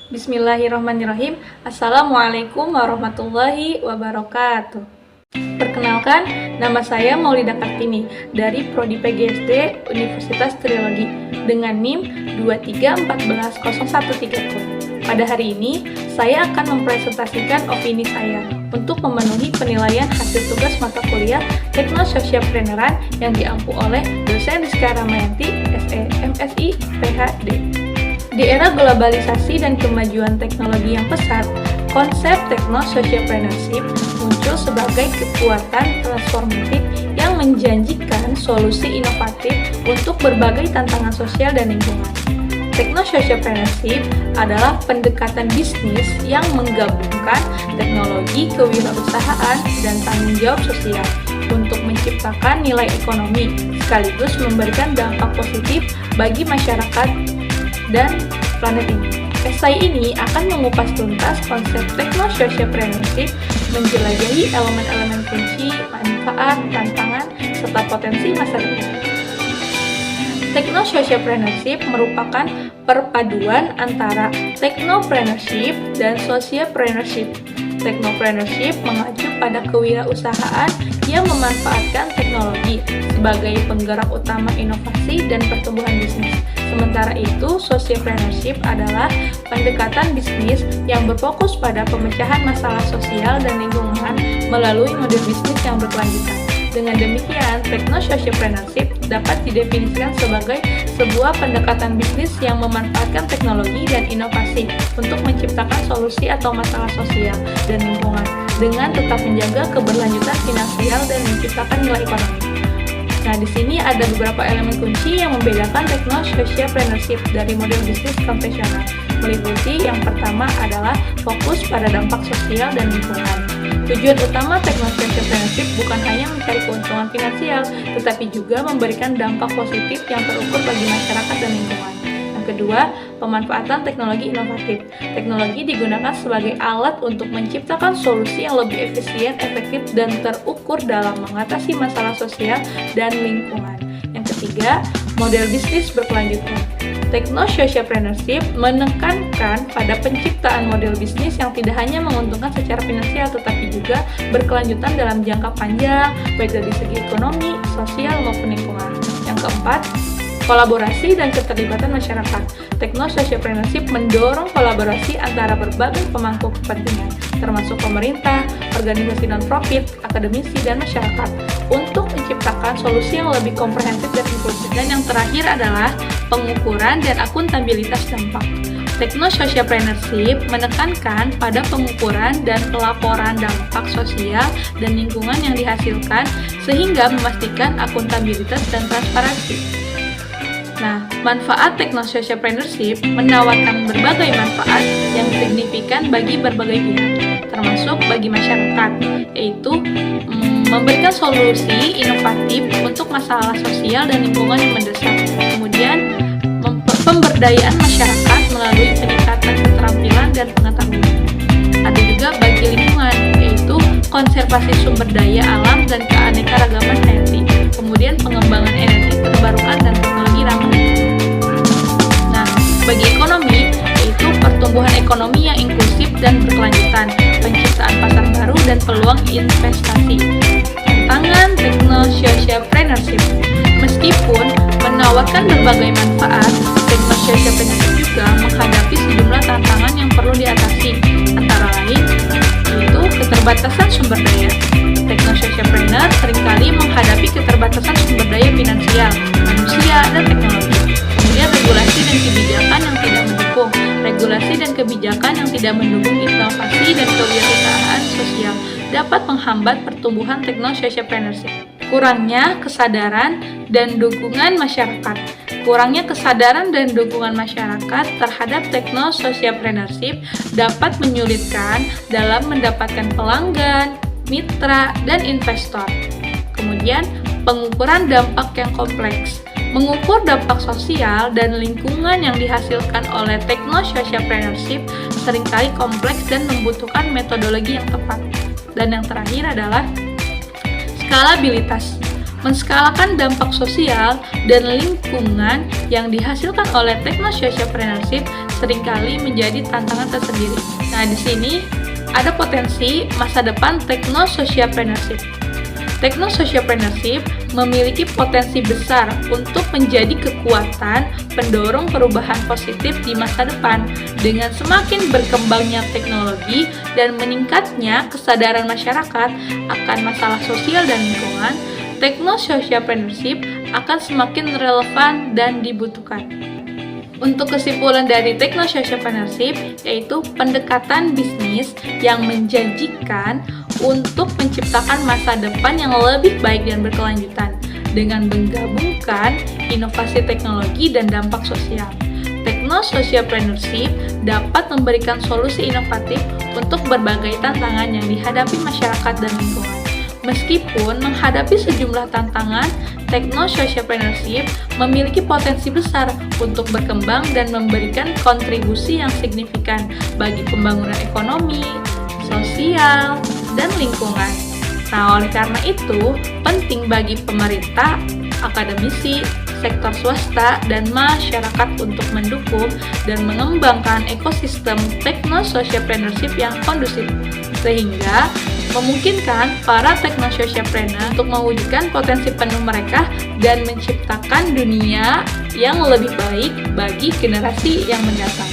Bismillahirrahmanirrahim. Assalamualaikum warahmatullahi wabarakatuh. Perkenalkan, nama saya Maulida Kartini dari Prodi PGSD Universitas Trilogi dengan NIM 23140130. Pada hari ini, saya akan mempresentasikan opini saya untuk memenuhi penilaian hasil tugas mata kuliah Teknososialpreneran yang diampu oleh dosen Rizka Ramayanti, SE, MSI, PhD. Di era globalisasi dan kemajuan teknologi yang pesat, konsep Techno-Socialpreneurship muncul sebagai kekuatan transformatif yang menjanjikan solusi inovatif untuk berbagai tantangan sosial dan lingkungan. Techno-Socialpreneurship adalah pendekatan bisnis yang menggabungkan teknologi, kewirausahaan, dan tanggung jawab sosial untuk menciptakan nilai ekonomi sekaligus memberikan dampak positif bagi masyarakat dan planet ini. Esai ini akan mengupas tuntas konsep Techno-Socialpreneurship, menjelajahi elemen-elemen kunci, manfaat, tantangan, serta potensi masa depan. Techno-Socialpreneurship merupakan perpaduan antara Technopreneurship dan Socialpreneurship. Technopreneurship mengacu pada kewirausahaan yang memanfaatkan teknologi sebagai penggerak utama inovasi dan pertumbuhan bisnis. Sementara itu, Socialpreneurship adalah pendekatan bisnis yang berfokus pada pemecahan masalah sosial dan lingkungan melalui model bisnis yang berkelanjutan. Dengan demikian, Techno-Socialpreneurship dapat didefinisikan sebagai sebuah pendekatan bisnis yang memanfaatkan teknologi dan inovasi untuk menciptakan solusi atau masalah sosial dan lingkungan dengan tetap menjaga keberlanjutan finansial dan menciptakan nilai ekonomi. Nah, di sini ada beberapa elemen kunci yang membedakan Techno-Socialpreneurship dari model bisnis konvensional. Meliputi yang pertama adalah fokus pada dampak sosial dan lingkungan. Tujuan utama Techno-Socialpreneurship bukan hanya mencari keuntungan finansial, tetapi juga memberikan dampak positif yang terukur bagi masyarakat dan lingkungan. Yang kedua, pemanfaatan teknologi inovatif. Teknologi digunakan sebagai alat untuk menciptakan solusi yang lebih efisien, efektif, dan terukur dalam mengatasi masalah sosial dan lingkungan. Yang ketiga, model bisnis berkelanjutan. Techno-Socialpreneurship menekankan pada penciptaan model bisnis yang tidak hanya menguntungkan secara finansial tetapi juga berkelanjutan dalam jangka panjang, baik dari segi ekonomi, sosial, maupun lingkungan. Yang keempat, kolaborasi dan keterlibatan masyarakat. Techno-Socialpreneurship mendorong kolaborasi antara berbagai pemangku kepentingan, termasuk pemerintah, organisasi non-profit, akademisi, dan masyarakat, untuk menciptakan solusi yang lebih komprehensif dan inklusif. Dan yang terakhir adalah pengukuran dan akuntabilitas dampak. Techno-Socialpreneurship menekankan pada pengukuran dan pelaporan dampak sosial dan lingkungan yang dihasilkan sehingga memastikan akuntabilitas dan transparansi. Nah, manfaat Techno-Socialpreneurship menawarkan berbagai manfaat yang signifikan bagi berbagai pihak, termasuk bagi masyarakat, yaitu memberikan solusi inovatif untuk masalah sosial dan lingkungan yang mendesak. Kemudian, pemberdayaan masyarakat melalui peningkatan keterampilan dan pengetahuan. Ada juga bagi lingkungan, yaitu konservasi sumber daya alam dan keanekaragaman hayati. Kemudian pengembangan energi terbarukan dan teknologi ramah lingkungan. Nah, bagi ekonomi, yaitu pertumbuhan ekonomi yang inklusif dan berkelanjutan, penciptaan pasar baru dan peluang investasi. Tantangan Techno-Socialpreneurship. Meskipun menawarkan berbagai manfaat, Techno-Socialpreneurship juga menghadapi sejumlah tantangan yang perlu diatasi, antara lain yaitu keterbatasan sumber daya. Techno-Socialpreneur seringkali menghadapi keterbatasan sumber daya finansial, manusia, dan teknologi. Kemudian regulasi dan kebijakan yang tidak mendukung. Regulasi dan kebijakan yang tidak mendukung inovasi dan kewirausahaan sosial dapat menghambat pertumbuhan Techno-Socialpreneurship. Kurangnya kesadaran dan dukungan masyarakat. Kurangnya kesadaran dan dukungan masyarakat terhadap Techno-Socialpreneurship dapat menyulitkan dalam mendapatkan pelanggan, mitra, dan investor. Kemudian, pengukuran dampak yang kompleks. Mengukur dampak sosial dan lingkungan yang dihasilkan oleh Techno-Socialpreneurship seringkali kompleks dan membutuhkan metodologi yang tepat. Dan yang terakhir adalah skalabilitas. Menskalakan dampak sosial dan lingkungan yang dihasilkan oleh Techno-Socialpreneurship seringkali menjadi tantangan tersendiri. Nah, di sini ada potensi masa depan techno-socialpreneurship. Techno-socialpreneurship memiliki potensi besar untuk menjadi kekuatan pendorong perubahan positif di masa depan. Dengan semakin berkembangnya teknologi dan meningkatnya kesadaran masyarakat akan masalah sosial dan lingkungan, techno-socialpreneurship akan semakin relevan dan dibutuhkan. Untuk kesimpulan dari techno-socialpreneurship, yaitu pendekatan bisnis yang menjanjikan untuk menciptakan masa depan yang lebih baik dan berkelanjutan dengan menggabungkan inovasi teknologi dan dampak sosial. Techno-socialpreneurship dapat memberikan solusi inovatif untuk berbagai tantangan yang dihadapi masyarakat dan lingkungan. Meskipun menghadapi sejumlah tantangan, techno-socialpreneurship memiliki potensi besar untuk berkembang dan memberikan kontribusi yang signifikan bagi pembangunan ekonomi, sosial, dan lingkungan. Nah, oleh karena itu, penting bagi pemerintah, akademisi, sektor swasta, dan masyarakat untuk mendukung dan mengembangkan ekosistem techno-socialpreneurship yang kondusif, sehingga memungkinkan para techno-socialpreneur untuk mewujudkan potensi penuh mereka dan menciptakan dunia yang lebih baik bagi generasi yang mendatang.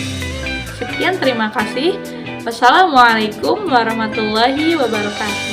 Sekian, terima kasih. Wassalamualaikum warahmatullahi wabarakatuh.